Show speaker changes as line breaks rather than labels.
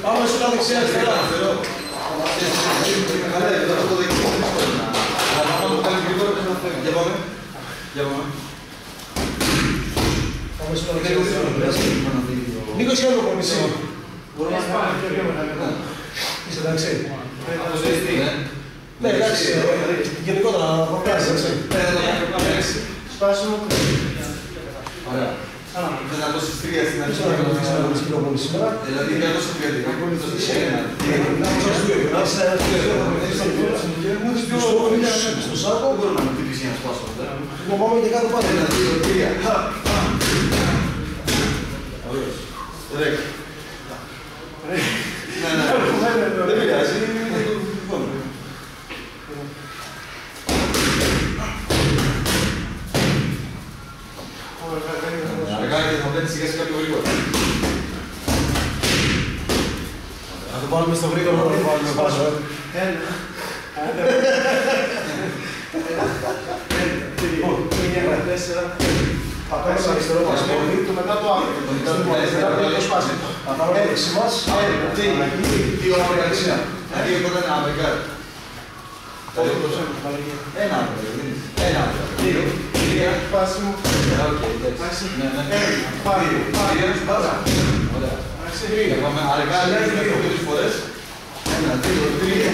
Πάμε στο κάτω δεξιά αριστερά. Πάμε στο κάτω δεξιά. Νίκος και άλλο κομισή. Είσαι εντάξει. Ναι, εντάξει. Γενικότερα από κάτω, εντάξει. Σπάσιμο.
Ωραία. Δεν θα δώσεις 3 στην αρχή. Δηλαδή δεν θα δώσεις 3.
Στο σάκο
δεν μπορούμε να χτυπήσει για να σπάσω.
Λοιπόν, πάμε και κάτω πάντα.
1, 2, 3. Ωραίος. Ρεκ. Δεν πειράζει. Αργά και θα μπαίνει σιγά σιγά πιο γρήγορα.
Θα το πάρουμε στο γρήγορο, θα το πάρουμε πάνω. Θα πάμε στο αριστερό μας, το μετά το άλλο. Θα πάμε το δεξί μας.
Δύο αμερικανία. Δύο τότε είναι αμερικάρ. Ένα άντρα, ένα άντρα. Δύο.
Πάσιμο.
Ωραία. Πάμε αργά, λέμε και 3 φορές. 1, 2, 3.